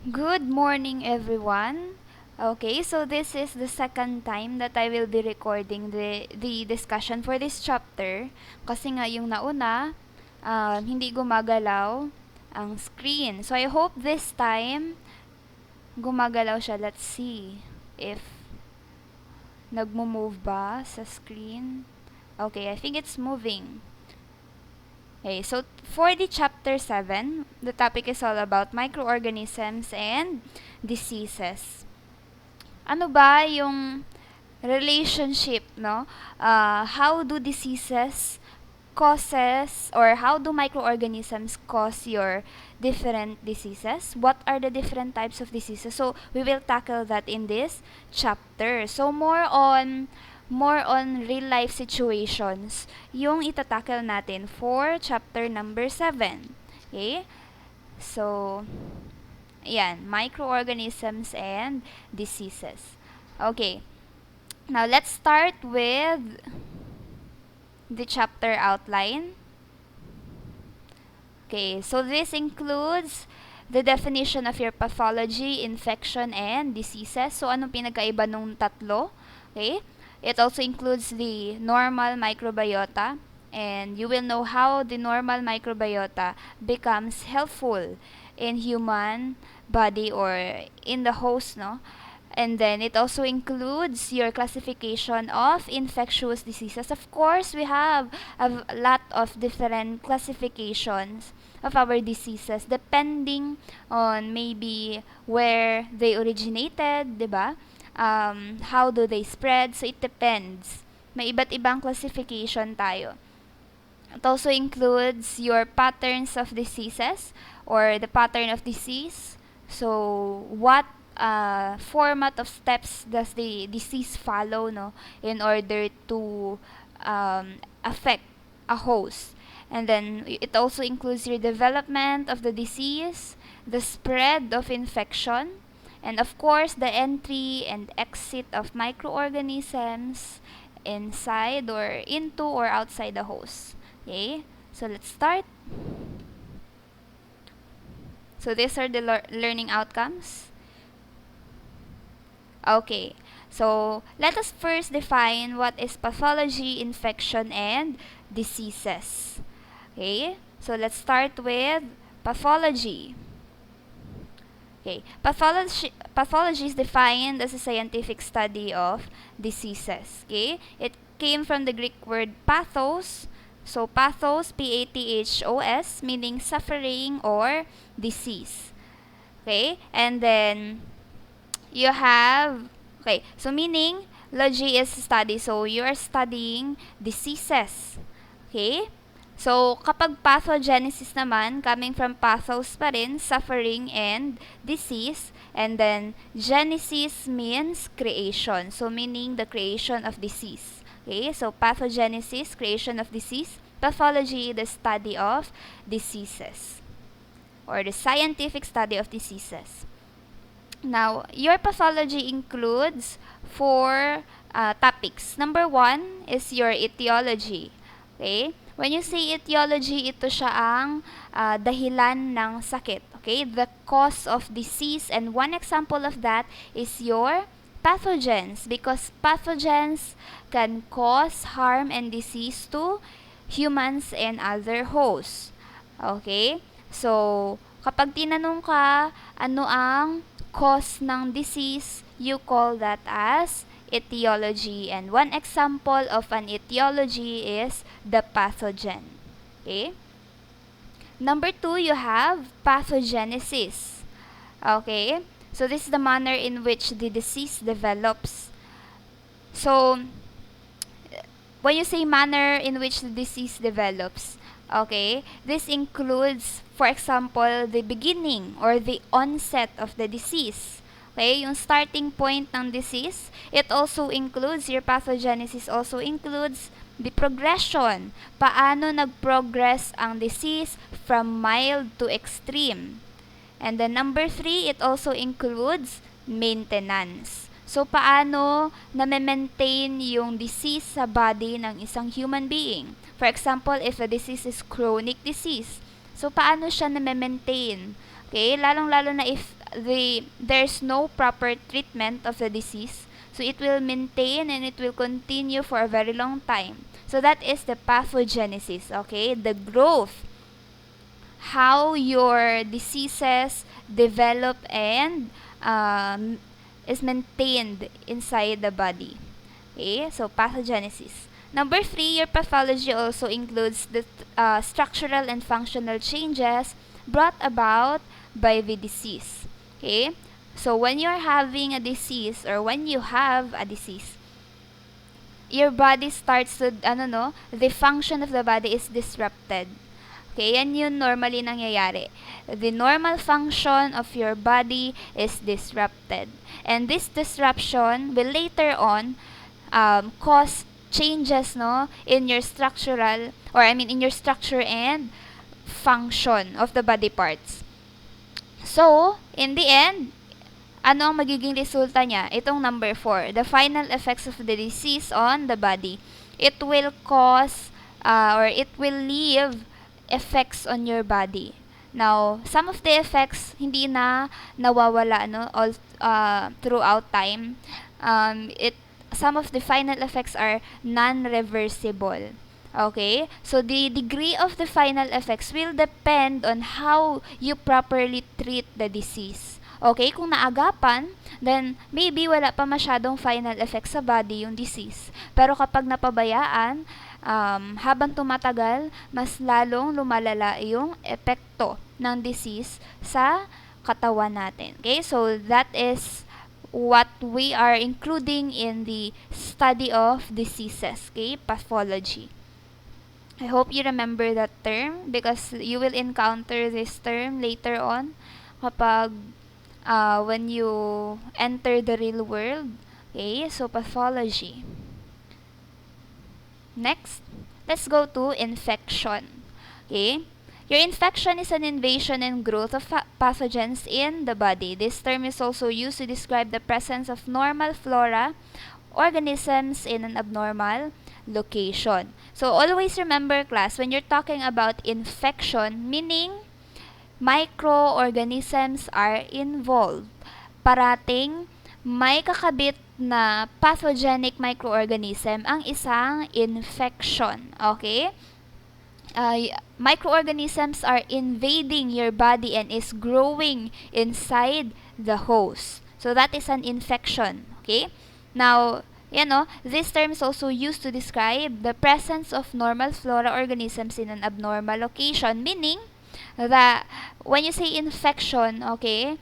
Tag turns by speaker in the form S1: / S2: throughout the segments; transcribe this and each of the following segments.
S1: Good morning, everyone. Okay, so this is the second time that I will be recording the discussion for this chapter. Kasi nga yung nauna, hindi gumagalaw ang screen. So I hope this time, gumagalaw siya. Let's see if nagmo-move ba sa screen. Okay, I think it's moving. Okay, so for the chapter 7, the topic is all about microorganisms and diseases. Ano ba yung relationship, no? How do diseases causes or how do microorganisms cause your different diseases? What are the different types of diseases? So we will tackle that in this chapter. So more on real life situations yung itatackle natin for chapter number 7. Okay? So, ayan, microorganisms and diseases. Okay. Now, let's start with the chapter outline. Okay, so this includes the definition of your pathology, infection, and diseases. So, anong pinagkaiba nung tatlo? Okay? It also includes the normal microbiota, and you will know how the normal microbiota becomes helpful in human body or in the host, no? And then it also includes your classification of infectious diseases. Of course, we have a lot of different classifications of our diseases depending on maybe where they originated, 'di ba? How do they spread? So it depends. May iba't ibang classification tayo. It also includes your patterns of diseases or the pattern of disease. So, what format of steps does the disease follow, no, in order to affect a host? And then it also includes your development of the disease, the spread of infection, and of course the entry and exit of microorganisms inside or into or outside the host. Okay, so let's start. So these are the learning outcomes. Okay, so let us first define what is pathology, infection, and diseases. Okay, so let's start with pathology. Okay, pathology is defined as a scientific study of diseases. Okay, it came from the Greek word pathos. So pathos, P-A-T-H-O-S, meaning suffering or disease. Okay, and then you have, okay, so meaning logy is study. So you are studying diseases. Okay, so kapag pathogenesis naman, coming from pathos pa rin, suffering and disease. And then genesis means creation. So meaning the creation of disease. Okay, so pathogenesis, creation of disease. Pathology, the study of diseases or the scientific study of diseases. Now, your pathology includes four topics. Number 1 is your etiology. Okay? When you say etiology, ito siya ang dahilan ng sakit. Okay? The cause of disease, and one example of that is your pathogens, because pathogens can cause harm and disease to humans and other hosts. Okay? So, kapag tinanong ka ano ang cause ng disease, you call that as etiology. And one example of an etiology is the pathogen. Okay? Number 2, you have pathogenesis. Okay? So this is the manner in which the disease develops. So, when you say manner in which the disease develops, okay, this includes, for example, the beginning or the onset of the disease. Okay, yung starting point ng disease, it also includes, your pathogenesis also includes the progression. Paano nag-progress ang disease from mild to extreme. And then number 3, it also includes maintenance. So, paano na-maintain yung disease sa body ng isang human being? For example, if a disease is chronic disease, so paano siya na-maintain? Okay, lalong-lalo na if there's no proper treatment of the disease, so it will maintain and it will continue for a very long time. So that is the pathogenesis, okay? The growth, how your diseases develop and is maintained inside the body. Okay, so pathogenesis. Number 3, your pathology also includes the structural and functional changes brought about by the disease. Okay, so when you're having a disease or when you have a disease, your body starts to, the function of the body is disrupted. Okay, yan yun normally nangyayari. The normal function of your body is disrupted. And this disruption will later on cause changes, no, in your structural, or I mean in your structure and function of the body parts. So, in the end, ano ang magiging resulta niya? Itong number 4, the final effects of the disease on the body. It will cause or it will leave effects on your body. Now, some of the effects hindi na nawawala all throughout time. Some of the final effects are non-reversible. Okay? So the degree of the final effects will depend on how you properly treat the disease. Okay, kung naagapan, then maybe wala pa masyadong final effects sa body yung disease. Pero kapag napabayaan, habang tumatagal, mas lalong lumalala yung epekto ng disease sa katawan natin. Okay, so that is what we are including in the study of diseases, okay, pathology. I hope you remember that term because you will encounter this term later on kapag when you enter the real world. Okay, so pathology. Next, let's go to infection. Okay, your infection is an invasion and growth of pathogens in the body. This term is also used to describe the presence of normal flora organisms in an abnormal location. So always remember, class, when you're talking about infection, meaning microorganisms are involved. Parating may kakabit na pathogenic microorganism ang isang infection. Okay? Microorganisms are invading your body and is growing inside the host. So that is an infection. Okay? Now, this term is also used to describe the presence of normal flora organisms in an abnormal location, meaning that when you say infection, okay,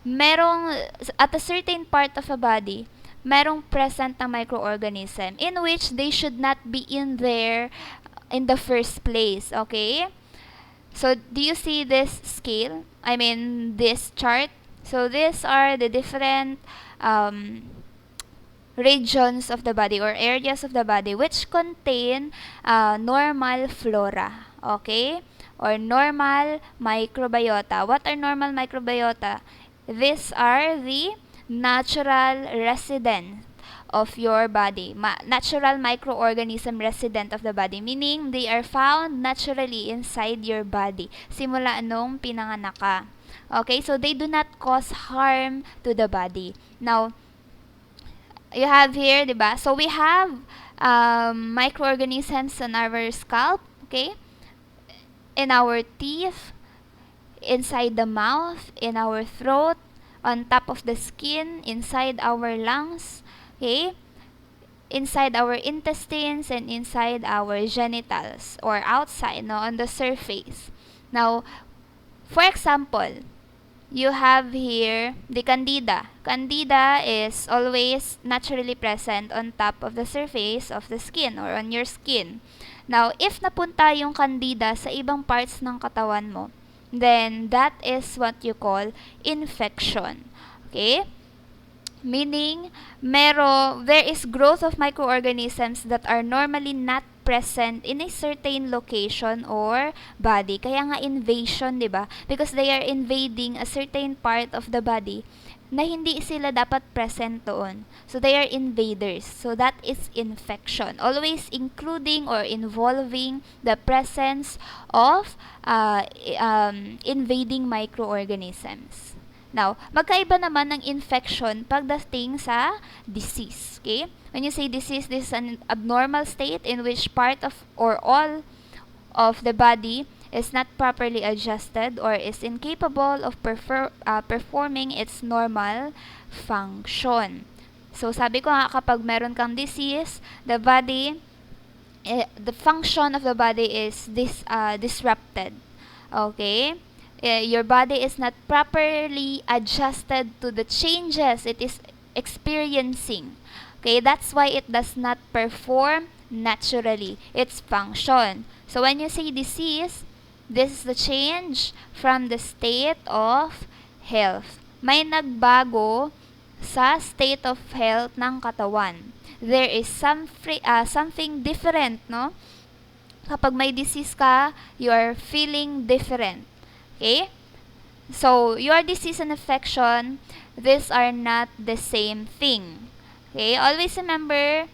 S1: merong at a certain part of a body, merong present na microorganism in which they should not be in there in the first place, okay? So, do you see this scale? I mean, this chart? So, these are the different regions of the body or areas of the body which contain normal flora, okay? Or normal microbiota. What are normal microbiota? These are the natural resident of your body. Natural microorganism resident of the body. Meaning, they are found naturally inside your body. Simula nung pinanganak ka. Okay? So, they do not cause harm to the body. Now, you have here, diba? So, we have microorganisms on our scalp. Okay? In our teeth, inside the mouth, in our throat, on top of the skin, inside our lungs, okay? Inside our intestines and inside our genitals or outside, no, on the surface. Now, for example, you have here the candida. Candida is always naturally present on top of the surface of the skin or on your skin. Now, if napunta yung candida sa ibang parts ng katawan mo, then that is what you call infection. Okay? Meaning, there is growth of microorganisms that are normally not present in a certain location or body. Kaya nga invasion, di ba? Because they are invading a certain part of the body na hindi sila dapat present doon. So, they are invaders. So, that is infection. Always including or involving the presence of invading microorganisms. Now, magkaiba naman ng infection pagdating sa disease. Okay? When you say disease, this is an abnormal state in which part of or all of the body is not properly adjusted or is incapable of performing its normal function. So, sabi ko nga, kapag meron kang disease, the function of the body is disrupted. Okay? Your body is not properly adjusted to the changes it is experiencing. Okay? That's why it does not perform naturally its function. So, when you say disease, this is the change from the state of health. May nagbago sa state of health ng katawan. There is something different, no? Kapag may disease ka, you are feeling different. Okay? So, your disease and infection, these are not the same thing. Okay? Always remember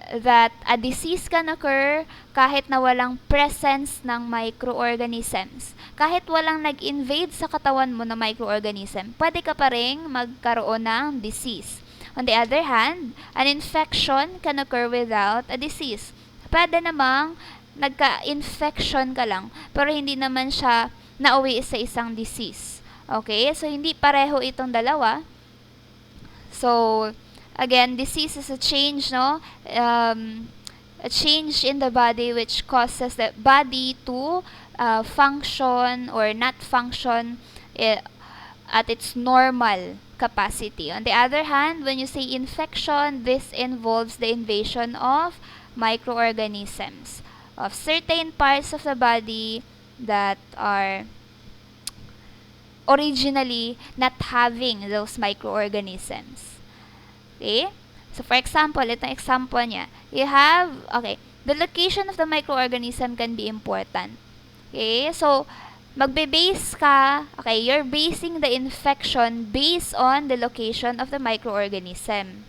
S1: that a disease can occur kahit na walang presence ng microorganisms. Kahit walang nag-invade sa katawan mo na microorganism, pwede ka pa rin magkaroon ng disease. On the other hand, an infection can occur without a disease. Pwede namang nagka-infection ka lang, pero hindi naman siya nauwi sa isang disease. Okay? So, hindi pareho itong dalawa. So, again, disease is a change, no? A change in the body which causes the body to function or not function at its normal capacity. On the other hand, when you say infection, this involves the invasion of microorganisms of certain parts of the body that are originally not having those microorganisms. Okay? So, for example, itong example niya, the location of the microorganism can be important. Okay? So, magbe-base ka, you're basing the infection based on the location of the microorganism.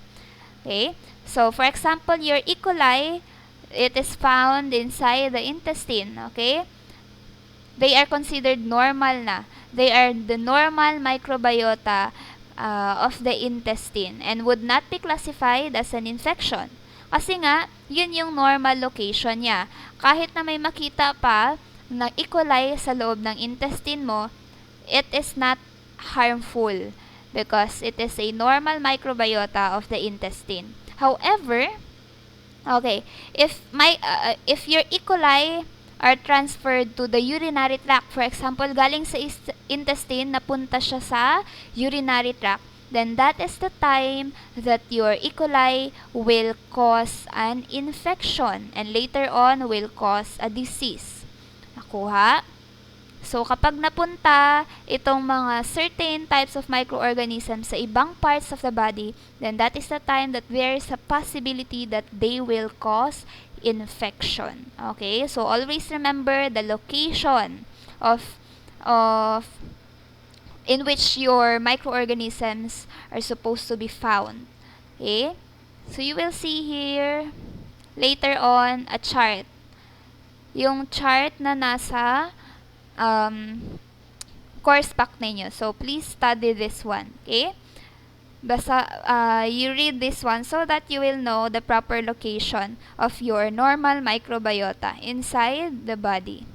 S1: Okay? So, for example, your E. coli, it is found inside the intestine. Okay? They are considered normal na. They are the normal microbiota of the intestine and would not be classified as an infection. Kasi nga, yun yung normal location niya. Kahit na may makita pa na E. coli sa loob ng intestine mo, it is not harmful because it is a normal microbiota of the intestine. However, if your E. coli are transferred to the urinary tract, for example, galing sa intestine, napunta siya sa urinary tract, then that is the time that your E. coli will cause an infection and later on will cause a disease. Nakuha? So, kapag napunta itong mga certain types of microorganisms sa ibang parts of the body, then that is the time that there is a possibility that they will cause infection. Okay? So, always remember the location of in which your microorganisms are supposed to be found. Okay? So, you will see here later on a chart. Yung chart na nasa course pack ninyo. So, please study this one. Okay? Basta, you read this one so that you will know the proper location of your normal microbiota inside the body.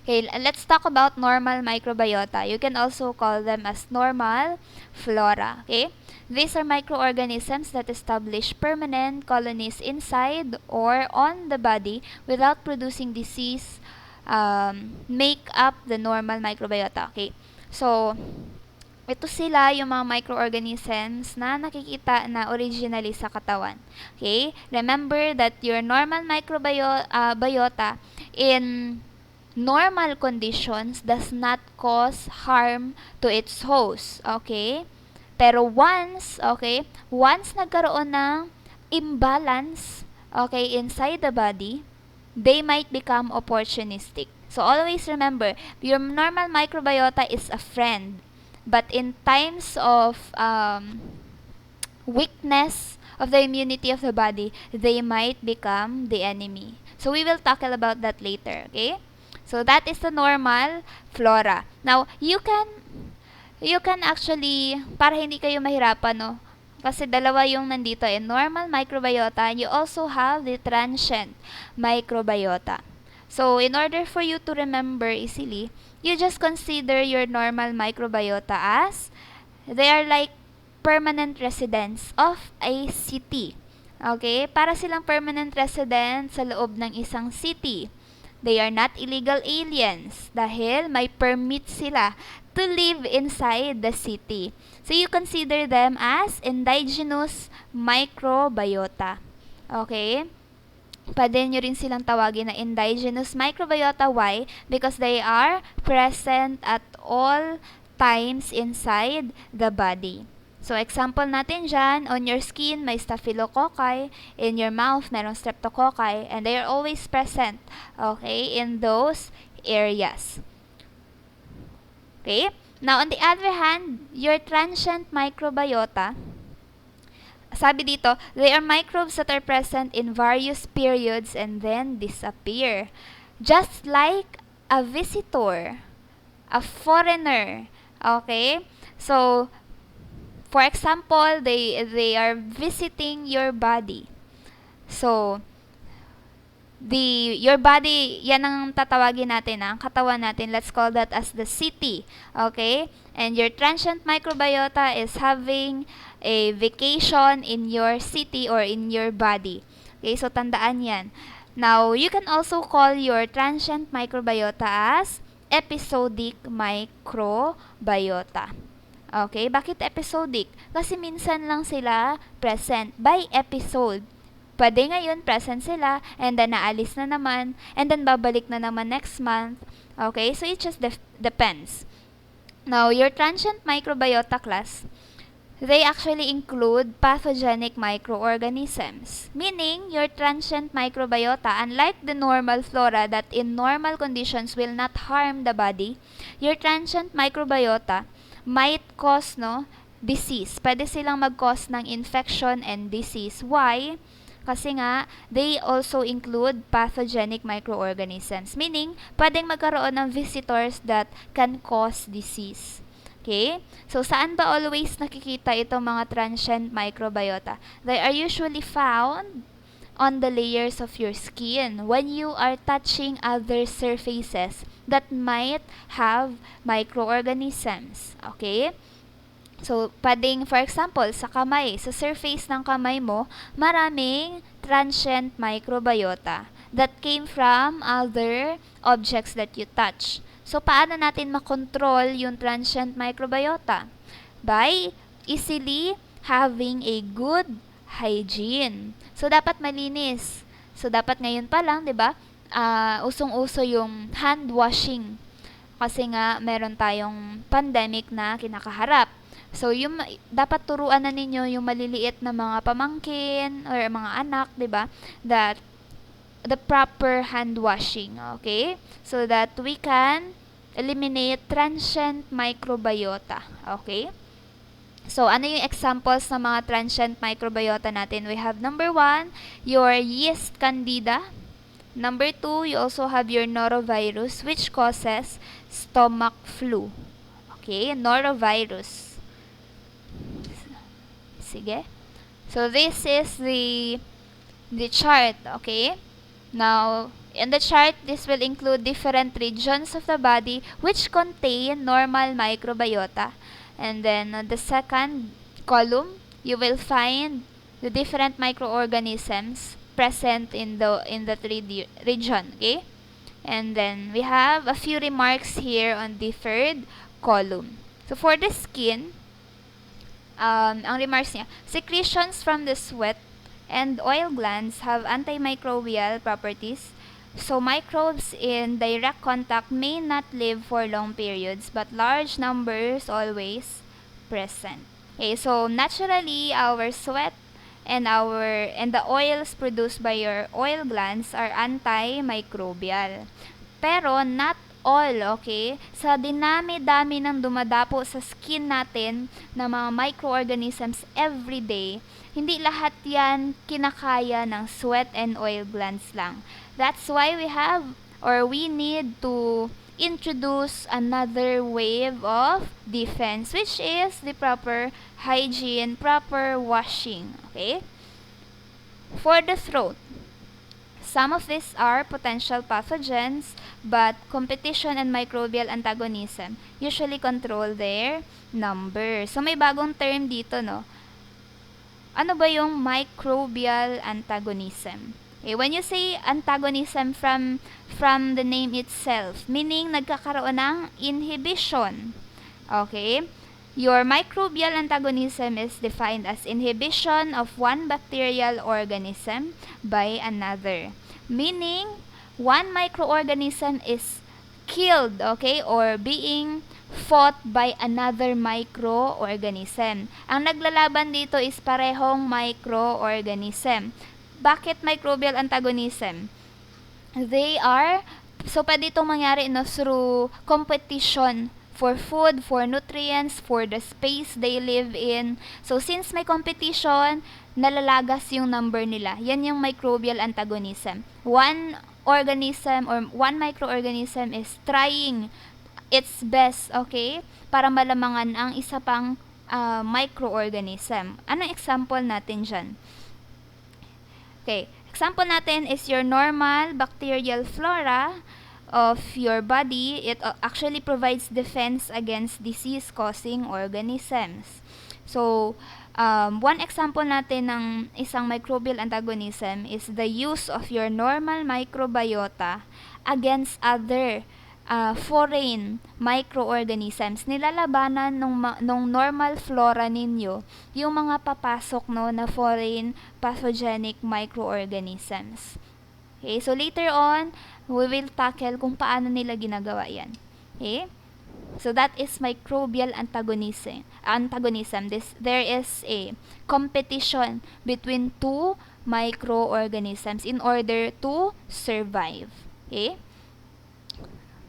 S1: Okay, let's talk about normal microbiota. You can also call them as normal flora. Okay? These are microorganisms that establish permanent colonies inside or on the body without producing disease, make up the normal microbiota. Okay? So, ito sila yung mga microorganisms na nakikita na originally sa katawan. Okay? Remember that your normal microbiota in normal conditions does not cause harm to its host. Okay? Pero once nagkaroon ng imbalance, inside the body, they might become opportunistic. So, always remember, your normal microbiota is a friend. But in times of weakness of the immunity of the body, they might become the enemy. So, we will talk about that later. Okay? So, that is the normal flora. Now, you can you can actually, para hindi kayo mahirapan, no? Kasi dalawa yung nandito, normal microbiota, and you also have the transient microbiota. So, in order for you to remember easily, you just consider your normal microbiota as they are like permanent residents of a city. Okay? Para silang permanent resident sa loob ng isang city. They are not illegal aliens dahil may permit sila to live inside the city. So you consider them as indigenous microbiota. Okay? Pwede nyo rin silang tawagin na indigenous microbiota. Why? Because they are present at all times inside the body. So, example natin dyan, on your skin, may staphylococci. In your mouth, merong streptococci. And they are always present, okay, in those areas. Okay? Now, on the other hand, your transient microbiota, sabi dito, they are microbes that are present in various periods and then disappear. Just like a visitor, a foreigner. Okay? So, for example, they are visiting your body. So, your body, yan ang tatawagin natin, ang katawan natin. Let's call that as the city. Okay? And your transient microbiota is having a vacation in your city or in your body. Okay? So, tandaan yan. Now, you can also call your transient microbiota as episodic microbiota. Okay, bakit episodic? Kasi minsan lang sila present by episode. Pwede ngayon present sila and then naalis na naman and then babalik na naman next month. Okay, so it just depends. Now, your transient microbiota class, they actually include pathogenic microorganisms. Meaning, your transient microbiota, unlike the normal flora that in normal conditions will not harm the body, your transient microbiota might cause disease. Pwede silang mag-cause ng infection and disease. Why? Kasi nga, they also include pathogenic microorganisms. Meaning, pwedeng magkaroon ng visitors that can cause disease. Okay? So, saan ba always nakikita itong mga transient microbiota? They are usually found on the layers of your skin when you are touching other surfaces that might have microorganisms. Okay? So, pwedeng, for example, sa kamay, sa surface ng kamay mo, maraming transient microbiota that came from other objects that you touch. So, paano natin makontrol yung transient microbiota? By easily having a good hygiene. So, dapat malinis. So, dapat ngayon pa lang, di ba, usong-uso yung hand washing. Kasi nga, meron tayong pandemic na kinakaharap. So, yung dapat turuan na ninyo yung maliliit na mga pamangkin or mga anak, 'di ba? That the proper hand washing, okay? So that we can eliminate transient microbiota, okay? So, ano yung examples ng mga transient microbiota natin? We have number 1, your yeast candida. Number 2, you also have your norovirus which causes stomach flu. Okay, norovirus. Sige. So, this is the chart, okay? Now, in the chart, this will include different regions of the body which contain normal microbiota. And then, on the second column, you will find the different microorganisms present in the region, okay? And then, we have a few remarks here on the third column. So, for the skin, ang remarks niya, secretions from the sweat and oil glands have antimicrobial properties. So, microbes in direct contact may not live for long periods, but large numbers always present. Okay, so naturally, our sweat and the oils produced by your oil glands are antimicrobial. Pero not all, okay? Sa dinami-dami ng dumadapo sa skin natin na mga microorganisms every day, hindi lahat yan kinakaya ng sweat and oil glands lang. That's why we need to introduce another wave of defense, which is the proper hygiene, proper washing. Okay? For the throat, some of these are potential pathogens, but competition and microbial antagonism usually control their number. So may bagong term dito, no? Ano ba yung microbial antagonism? Okay, when you say antagonism from the name itself, meaning nagkakaroon ng inhibition. Okay? Your microbial antagonism is defined as inhibition of one bacterial organism by another. Meaning, one microorganism is killed, okay, or being fought by another microorganism. Ang naglalaban dito is parehong microorganism. Bakit microbial antagonism? They are, so pwede itong mangyari no, through competition for food, for nutrients, for the space they live in. So, since may competition, nalalagas yung number nila. Yan yung microbial antagonism. One organism or one microorganism is trying its best, okay, para malamangan ang isa pang microorganism. Anong example natin dyan? Okay, example natin is your normal bacterial flora of your body. It actually provides defense against disease-causing organisms. So, one example natin ng isang microbial antagonism is the use of your normal microbiota against other foreign microorganisms. Nilalabanan nung normal flora ninyo yung mga papasok no na foreign pathogenic microorganisms. Okay, so later on, we will tackle kung paano nila ginagawa yan. Okay? So that is microbial antagonism. There is a competition between two microorganisms in order to survive. Okay?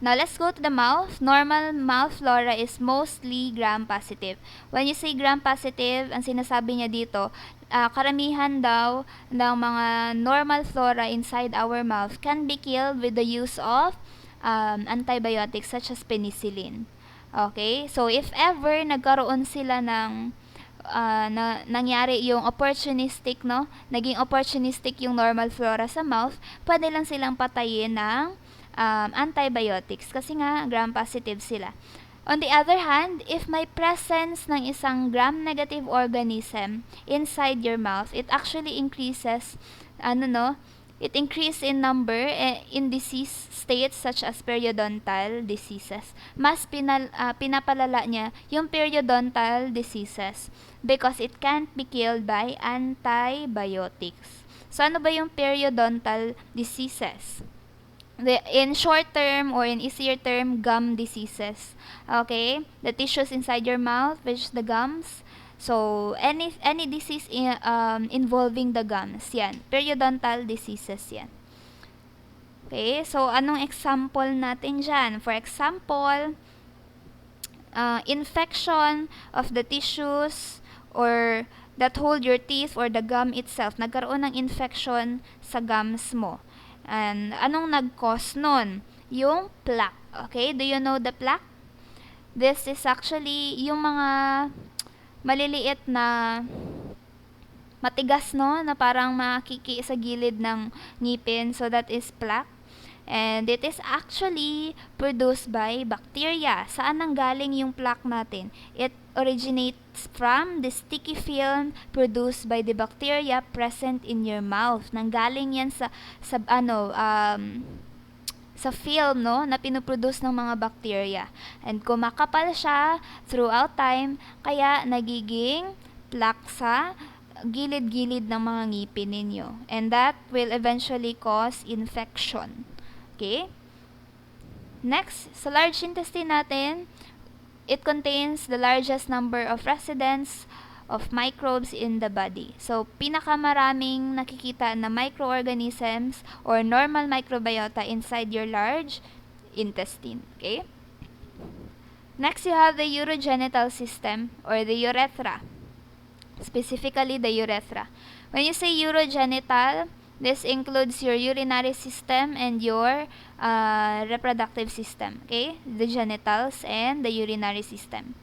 S1: Now, let's go to the mouth. Normal mouth flora is mostly gram-positive. When you say gram-positive, ang sinasabi niya dito, karamihan daw ng mga normal flora inside our mouth can be killed with the use of antibiotics such as penicillin. Okay? So, if ever nagkaroon sila ng nangyari yung opportunistic, no? Naging opportunistic yung normal flora sa mouth, pwede lang silang patayin ng antibiotics kasi nga gram-positive sila. On the other hand, if may presence ng isang gram-negative organism inside your mouth, it actually increases, it increases in number in disease states such as periodontal diseases. Mas pinapalala niya yung periodontal diseases because it can't be killed by antibiotics. So, ano ba yung periodontal diseases? In short term or in easier term, gum diseases. Okay? The tissues inside your mouth, which is the gums. So, any disease involving the gums, yan. Periodontal diseases yan. Okay? So, anong example natin dyan? For example, infection of the tissues or that hold your teeth or the gum itself. Nagkaroon ng infection sa gums mo. And anong nag-cause nun? Yung plaque. Okay? Do you know the plaque? This is actually yung mga maliliit na matigas, no? Na parang makiki sa gilid ng ngipin. So, that is plaque. And it is actually produced by bacteria. Saan nanggaling yung plaque natin? It originates from the sticky film produced by the bacteria present in your mouth. Nanggaling yan sa film, no, na pinuproduce ng mga bacteria. And kumakapal siya throughout time, kaya nagiging plaque sa gilid-gilid ng mga ngipin ninyo. And that will eventually cause infection. Okay? Next, sa large intestine natin, it contains the largest number of residents of microbes in the body. So, pinakamaraming nakikita na microorganisms or normal microbiota inside your large intestine. Okay? Next, you have the urogenital system or the urethra. Specifically, the urethra. When you say urogenital, This includes your urinary system and your reproductive system, okay? The genitals and the urinary system.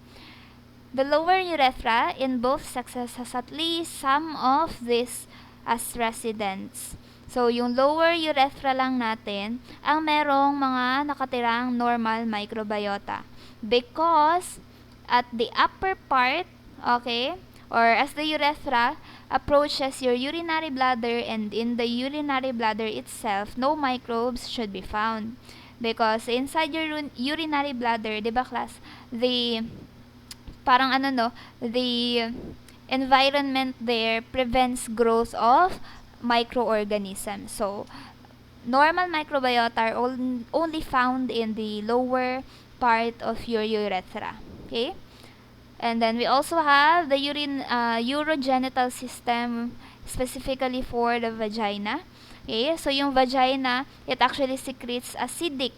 S1: The lower urethra in both sexes has at least some of these as residents. So, yung lower urethra lang natin ang merong mga nakatirang normal microbiota. Because at the upper part, okay, or as the urethra approaches your urinary bladder, and in the urinary bladder itself, no microbes should be found. Because inside your urinary bladder, di ba class, the parang ano no, the environment there prevents growth of microorganisms. So, normal microbiota are only found in the lower part of your urethra. Okay? And then we also have the urogenital system, specifically for the vagina. Okay? So, yung vagina, it actually secretes acidic,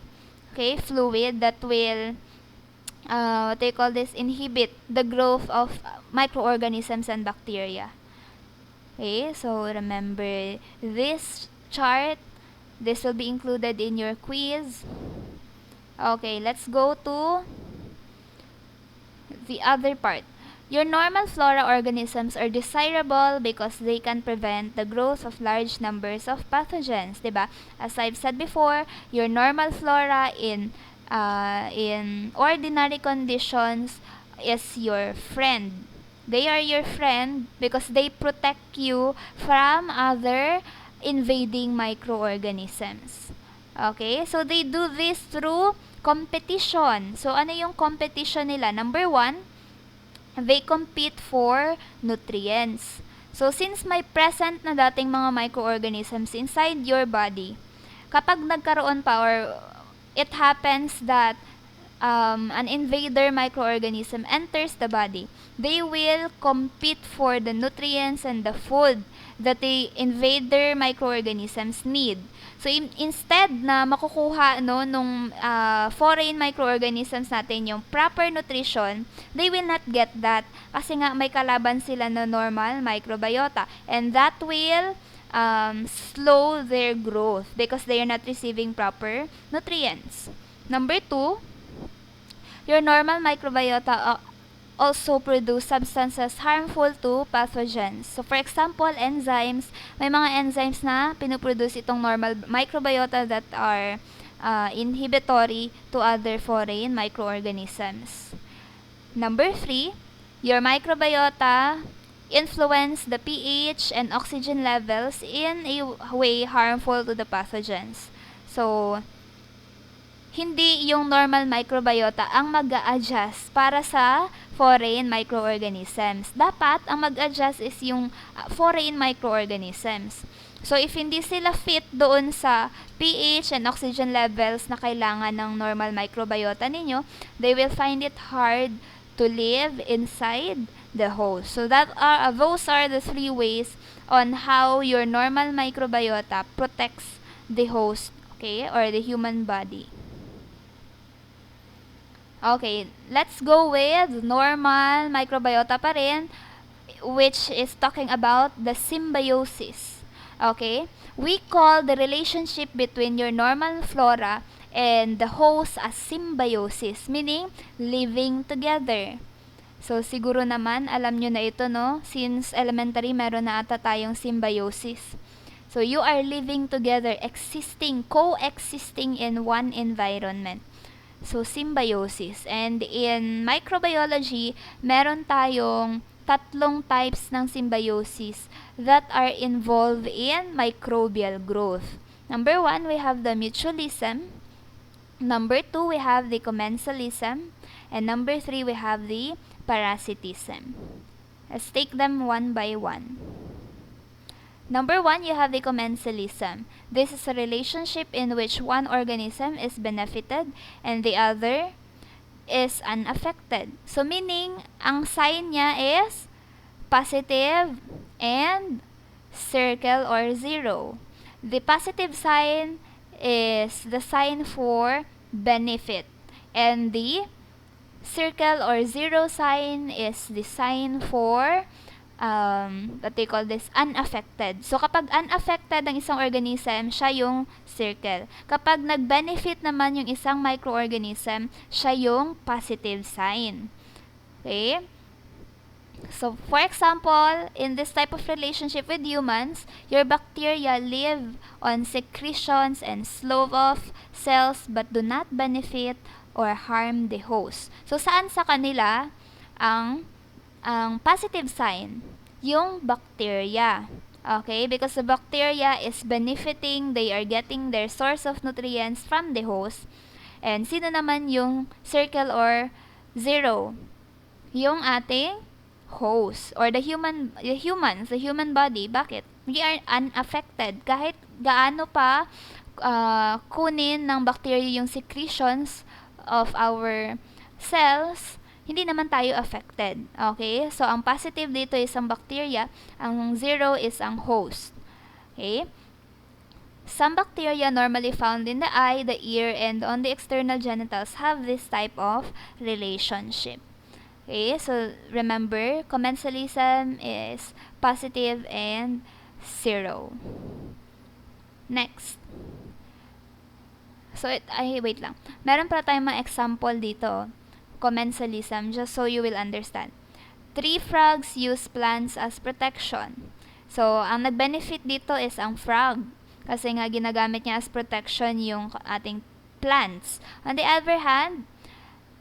S1: okay, fluid that will what they call this, inhibit the growth of microorganisms and bacteria. Okay, so remember this chart. This will be included in your quiz. Okay, let's go to the other part. Your normal flora organisms are desirable because they can prevent the growth of large numbers of pathogens, diba? As I've said before, your normal flora in ordinary conditions is your friend. They are your friend because they protect you from other invading microorganisms. Okay, so they do this through competition. So, ano yung competition nila? Number one, they compete for nutrients. So, since may present na dating mga microorganisms inside your body, kapag nagkaroon pa or it happens that an invader microorganism enters the body, they will compete for the nutrients and the food that the invader microorganisms need. So, instead na makukuha nung foreign microorganisms natin yung proper nutrition, they will not get that kasi nga may kalaban sila na normal microbiota, and that will slow their growth because they are not receiving proper nutrients. Number two, your normal microbiota also produce substances harmful to pathogens. So, for example, enzymes. May mga enzymes na pinuproduce itong normal microbiota that are inhibitory to other foreign microorganisms. Number three, your microbiota influence the pH and oxygen levels in a way harmful to the pathogens. So, hindi yung normal microbiota ang mag-a-adjust para sa foreign microorganisms. Dapat ang mag-adjust is yung foreign microorganisms. So, if hindi sila fit doon sa pH and oxygen levels na kailangan ng normal microbiota ninyo, they will find it hard to live inside the host. So, those are the three ways on how your normal microbiota protects the host, okay, or the human body. Okay, let's go with normal microbiota pa rin, which is talking about the symbiosis. Okay? We call the relationship between your normal flora and the host as symbiosis, meaning living together. So, siguro naman, alam nyo na ito, no? Since elementary, meron na ata tayong symbiosis. So, you are living together, coexisting in one environment. So, symbiosis. And in microbiology, meron tayong tatlong types ng symbiosis that are involved in microbial growth. Number one, we have the mutualism. Number two, we have the commensalism. And number three, we have the parasitism. Let's take them one by one. Number one, you have the commensalism. This is a relationship in which one organism is benefited and the other is unaffected. So, meaning, ang sign niya is positive and circle or zero. The positive sign is the sign for benefit, and the circle or zero sign is the sign for what they call this, unaffected. So, kapag unaffected ang isang organism, siya yung circle. Kapag nag-benefit naman yung isang microorganism, siya yung positive sign. Okay? So, for example, in this type of relationship with humans, your bacteria live on secretions and slough off cells but do not benefit or harm the host. So, saan sa kanila ang positive sign? Yung bacteria. Okay? Because the bacteria is benefiting, they are getting their source of nutrients from the host. And sino naman yung circle or zero? Yung ating host or the human body. Bakit? We are unaffected kahit gaano pa kunin ng bacteria yung secretions of our cells, hindi naman tayo affected. Okay? So ang positive dito is ang bacteria, ang zero is ang host. Okay? Some bacteria normally found in the eye, the ear, and on the external genitals have this type of relationship. Okay, so remember, commensalism is positive and zero. Next. So, wait lang. Meron pa tayong mga example dito. Commensalism, just so you will understand. Tree frogs use plants as protection. So, ang nag-benefit dito is ang frog. Kasi nga ginagamit niya as protection yung ating plants. On the other hand,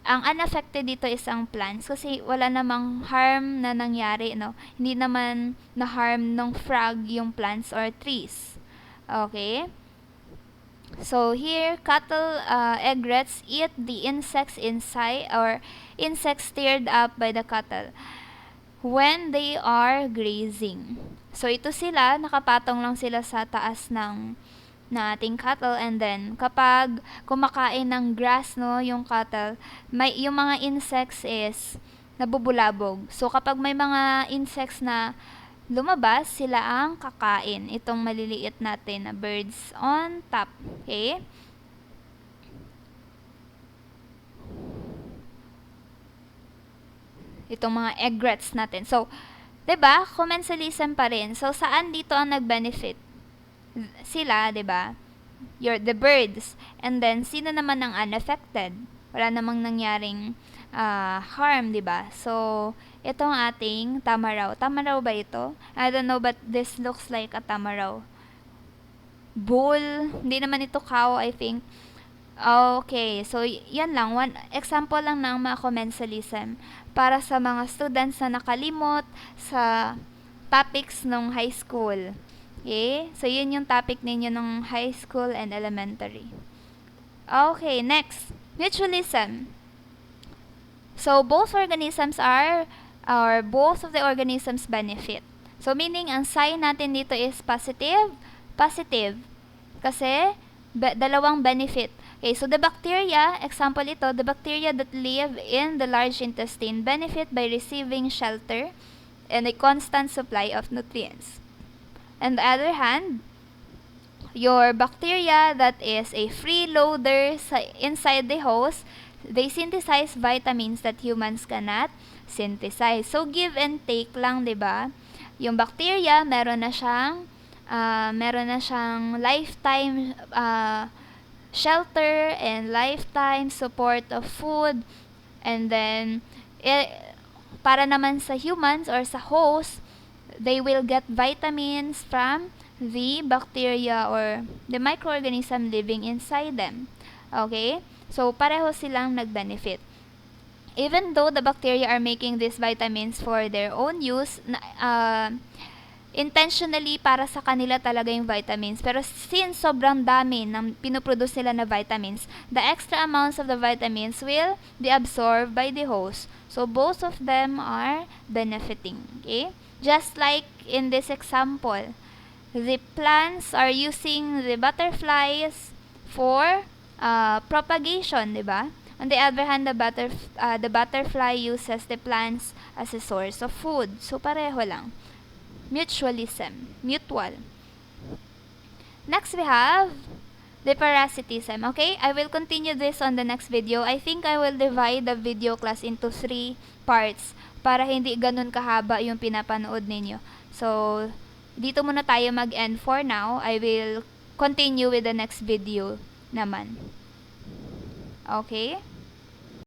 S1: ang unaffected dito is ang plants kasi wala namang harm na nangyari, no? Hindi naman na-harm ng frog yung plants or trees. Okay? So, here, cattle egrets eat the insects inside or insects stirred up by the cattle when they are grazing. So, ito sila, nakapatong lang sila sa taas ng ating cattle, and then kapag kumakain ng grass, no, yung cattle, yung mga insects is nabubulabog. So kapag may mga insects na lumabas, sila ang kakain itong maliliit natin na birds on top. Okay? Itong mga egrets natin. So, 'di ba? Commensalism pa rin. So saan dito ang nag-benefit? Sila, 'di ba? The birds. And then sino naman ang unaffected? Wala namang nangyaring harm, 'di ba? So, itong ating tamaraw. Tamaraw ba ito? I don't know, but this looks like a tamaraw. Bull. Hindi naman ito cow, I think. Okay, so yan lang. One example lang ng mga commensalism para sa mga students na nakalimot sa topics ng high school. Okay? So, yun yung topic ninyo ng high school and elementary. Okay, next. Mutualism. So, both organisms or both of the organisms benefit. So, meaning, ang sign natin dito is positive, positive. Kasi, dalawang benefit. Okay, so the bacteria, example ito, the bacteria that live in the large intestine benefit by receiving shelter and a constant supply of nutrients. On the other hand, your bacteria that is a freeloader inside the host, they synthesize vitamins that humans cannot synthesize. So, give and take lang, 'di ba? Yung bacteria, meron na siyang lifetime shelter and lifetime support of food, and then para naman sa humans or sa host, they will get vitamins from the bacteria or the microorganism living inside them. Okay? So, pareho silang nag-benefit. Even though the bacteria are making these vitamins for their own use, intentionally para sa kanila talaga yung vitamins. Pero since sobrang dami ng pinoproduce nila na vitamins, the extra amounts of the vitamins will be absorbed by the host. So, both of them are benefiting. Okay? Just like in this example, the plants are using the butterflies for propagation, di ba? On the other hand, the butterfly uses the plants as a source of food. So, pareho lang. Mutualism. Mutual. Next, we have the parasitism. Okay, I will continue this on the next video. I think I will divide the video class into 3 parts para hindi ganun kahaba yung pinapanood ninyo. So, dito muna tayo mag-end for now. I will continue with the next video naman. Okay?